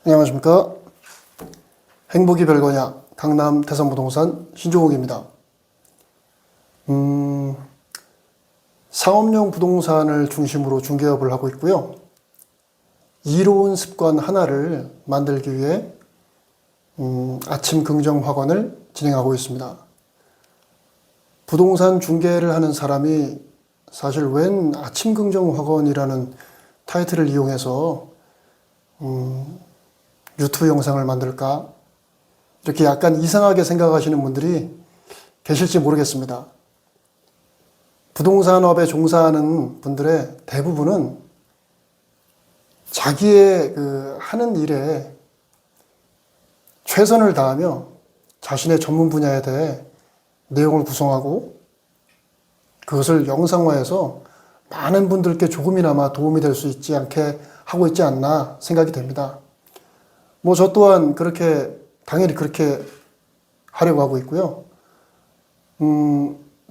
안녕하십니까. 행복이 별거냐 강남 대성부동산 신종욱입니다. 상업용 부동산을 중심으로 중개업을 하고 있고요. 이로운 습관 하나를 만들기 위해 아침 긍정 학원을 진행하고 있습니다. 부동산 중개를 하는 사람이 사실 웬 아침 긍정 학원이라는 타이틀을 이용해서 유튜브 영상을 만들까? 이렇게 약간 이상하게 생각하시는 분들이 계실지 모르겠습니다. 부동산업에 종사하는 분들의 대부분은 자기의 하는 일에 최선을 다하며 자신의 전문 분야에 대해 내용을 구성하고 그것을 영상화해서 많은 분들께 조금이나마 도움이 될 수 있지 않게 하고 있지 않나 생각이 됩니다. 저 또한 당연히 그렇게 하려고 하고 있고요.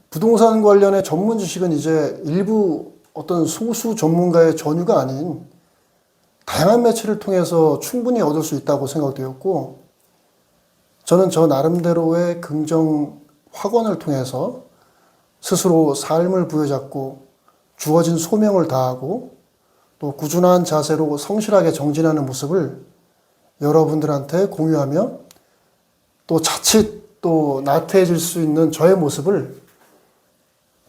부동산 관련의 전문 지식은 이제 일부 어떤 소수 전문가의 전유가 아닌 다양한 매체를 통해서 충분히 얻을 수 있다고 생각되었고, 저는 저 나름대로의 긍정 확언을 통해서 스스로 삶을 부여잡고 주어진 소명을 다하고 또 꾸준한 자세로 성실하게 정진하는 모습을 여러분들한테 공유하며 또 자칫 또 나태해질 수 있는 저의 모습을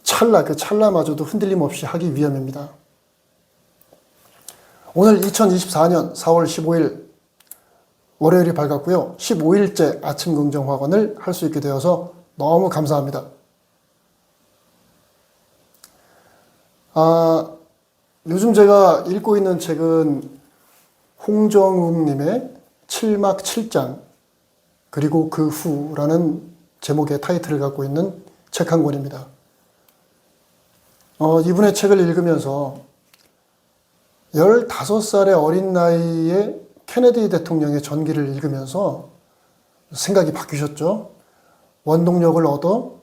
찰나마저도 흔들림 없이 하기 위함입니다. 오늘 2024년 4월 15일 월요일이 밝았고요. 15일째 아침 긍정 확언을 할 수 있게 되어서 너무 감사합니다. 요즘 제가 읽고 있는 책은 홍정욱님의 7막 7장 그리고 그 후라는 제목의 타이틀을 갖고 있는 책 한 권입니다. 이분의 책을 읽으면서 15살의 어린 나이에 케네디 대통령의 전기를 읽으면서 생각이 바뀌셨죠. 원동력을 얻어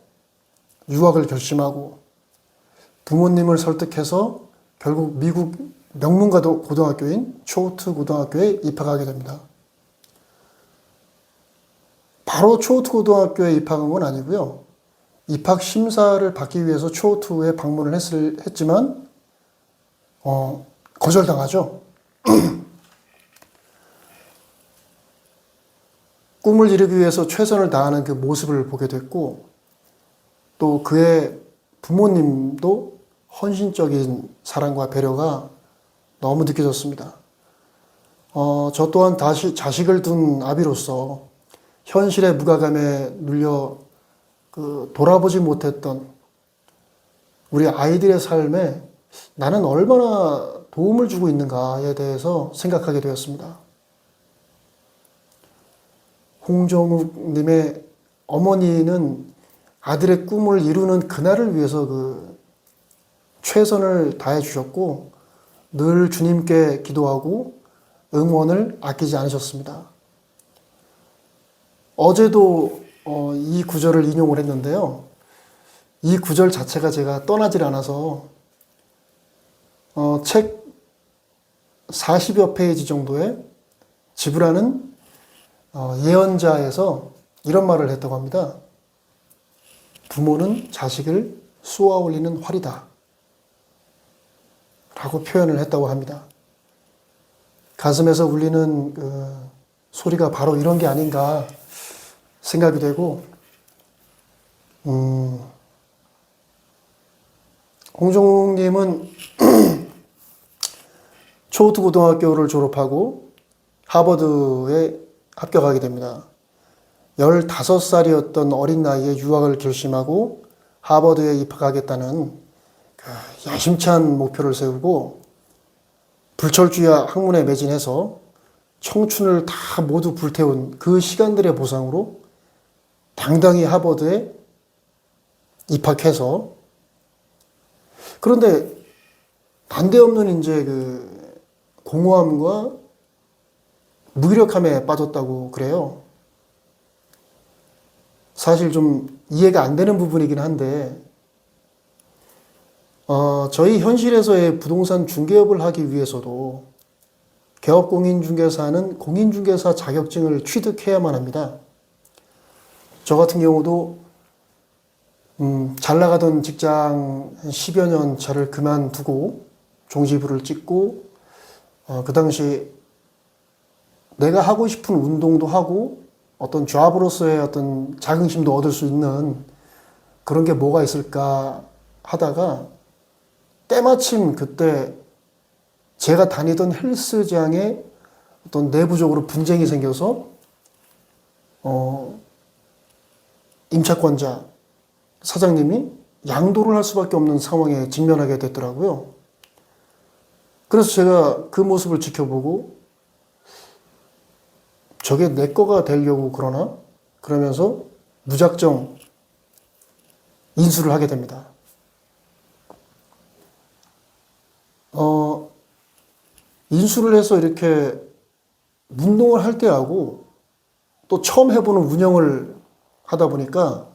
유학을 결심하고 부모님을 설득해서 결국 미국 명문가 고등학교인 초우트 고등학교에 입학하게 됩니다. 바로 초우트 고등학교에 입학한 건 아니고요. 입학 심사를 받기 위해서 초우트에 방문을 했지만 거절당하죠. 꿈을 이루기 위해서 최선을 다하는 그 모습을 보게 됐고, 또 그의 부모님도 헌신적인 사랑과 배려가 너무 느껴졌습니다. 저 또한 다시 자식을 둔 아비로서 현실의 무가감에 눌려 돌아보지 못했던 우리 아이들의 삶에 나는 얼마나 도움을 주고 있는가에 대해서 생각하게 되었습니다. 홍정욱님의 어머니는 아들의 꿈을 이루는 그날을 위해서 최선을 다해 주셨고 늘 주님께 기도하고 응원을 아끼지 않으셨습니다. 어제도 이 구절을 인용을 했는데요. 이 구절 자체가 제가 떠나질 않아서 책 40여 페이지 정도의 지브라는 예언자에서 이런 말을 했다고 합니다. 부모는 자식을 쏘아 올리는 활이다 라고 표현을 했다고 합니다. 가슴에서 울리는 소리가 바로 이런 게 아닌가 생각이 되고, 홍종욱님은 초우트 고등학교를 졸업하고 하버드에 합격하게 됩니다. 15살이었던 어린 나이에 유학을 결심하고 하버드에 입학하겠다는 야심찬 목표를 세우고 불철주야 학문에 매진해서 청춘을 다 모두 불태운 그 시간들의 보상으로 당당히 하버드에 입학해서, 그런데 난데없는 이제 공허함과 무기력함에 빠졌다고 그래요. 사실 좀 이해가 안 되는 부분이긴 한데, 저희 현실에서의 부동산 중개업을 하기 위해서도 개업공인중개사는 공인중개사 자격증을 취득해야만 합니다. 저 같은 경우도 잘 나가던 직장 한 10여 년 차를 그만두고 종지부를 찍고 그 당시 내가 하고 싶은 운동도 하고 어떤 잡으로서의 어떤 자긍심도 얻을 수 있는 그런 게 뭐가 있을까 하다가 때마침 그때 제가 다니던 헬스장에 어떤 내부적으로 분쟁이 생겨서 임차권자 사장님이 양도를 할 수밖에 없는 상황에 직면하게 됐더라고요. 그래서 제가 그 모습을 지켜보고 저게 내 거가 되려고 그러나? 그러면서 무작정 인수를 하게 됩니다. 인수를 해서 이렇게 운동을 할 때하고 또 처음 해보는 운영을 하다 보니까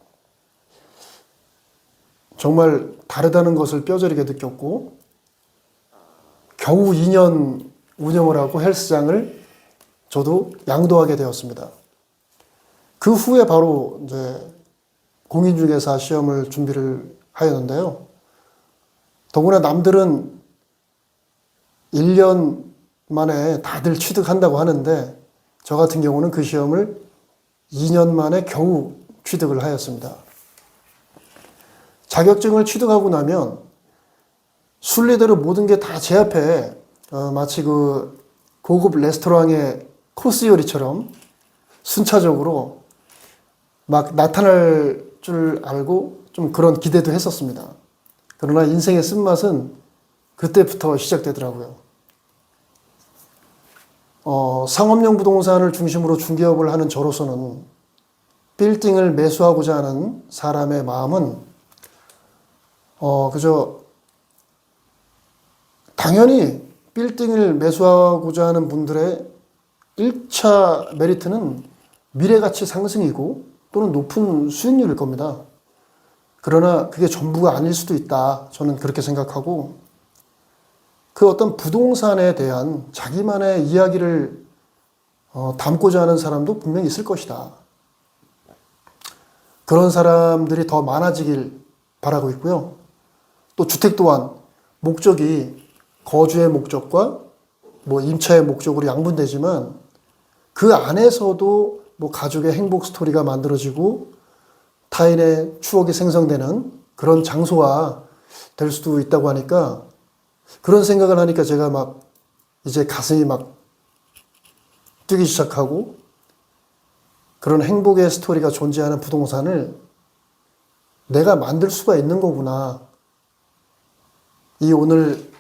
정말 다르다는 것을 뼈저리게 느꼈고 겨우 2년 운영을 하고 헬스장을 저도 양도하게 되었습니다. 그 후에 바로 이제 공인중개사 시험을 준비를 하였는데요. 더구나 남들은 1년 만에 다들 취득한다고 하는데 저 같은 경우는 그 시험을 2년 만에 겨우 취득을 하였습니다. 자격증을 취득하고 나면 순리대로 모든 게 다 제 앞에 마치 그 고급 레스토랑의 코스 요리처럼 순차적으로 막 나타날 줄 알고 좀 그런 기대도 했었습니다. 그러나 인생의 쓴맛은 그때부터 시작되더라고요. 상업용 부동산을 중심으로 중개업을 하는 저로서는 빌딩을 매수하고자 하는 사람의 마음은 그저 당연히 빌딩을 매수하고자 하는 분들의 1차 메리트는 미래가치 상승이고 또는 높은 수익률일 겁니다. 그러나 그게 전부가 아닐 수도 있다. 저는 그렇게 생각하고 그 어떤 부동산에 대한 자기만의 이야기를 담고자 하는 사람도 분명히 있을 것이다. 그런 사람들이 더 많아지길 바라고 있고요. 또 주택 또한 목적이 거주의 목적과 뭐 임차의 목적으로 양분되지만 그 안에서도 뭐 가족의 행복 스토리가 만들어지고 타인의 추억이 생성되는 그런 장소가 될 수도 있다고 하니까 그런 생각을 하니까 제가 막 이제 가슴이 막 뛰기 시작하고 그런 행복의 스토리가 존재하는 부동산을 내가 만들 수가 있는 거구나. 이 오늘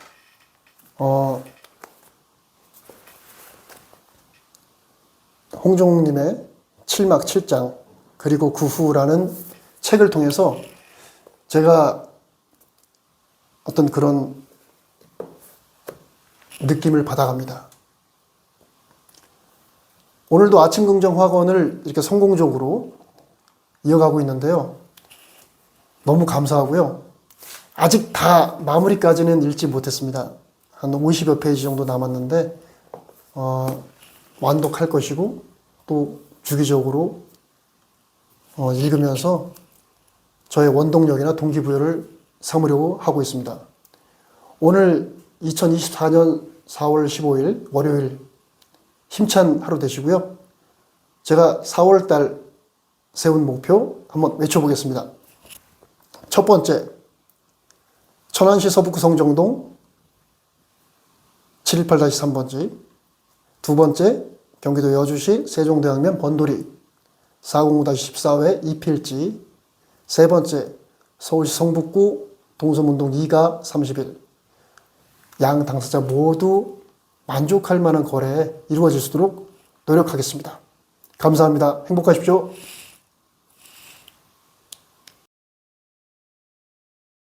홍종님의 7막 7장 그리고 그 후라는 책을 통해서 제가 어떤 그런 느낌을 받아갑니다. 오늘도 아침 긍정 학원을 이렇게 성공적으로 이어가고 있는데요. 너무 감사하고요. 아직 다 마무리까지는 읽지 못했습니다. 한 50여 페이지 정도 남았는데 완독할 것이고 또 주기적으로 읽으면서 저의 원동력이나 동기부여를 삼으려고 하고 있습니다. 오늘 2024년 4월 15일 월요일 힘찬 하루 되시고요. 제가 4월달 세운 목표 한번 외쳐보겠습니다. 첫 번째, 천안시 서북구 성정동 718-3번지. 두 번째, 경기도 여주시 세종대왕면 번도리 405-14회 2필지. 세 번째, 서울시 성북구 동서문동 2가 30일. 양 당사자 모두 만족할 만한 거래 이루어질 수 있도록 노력하겠습니다. 감사합니다. 행복하십시오.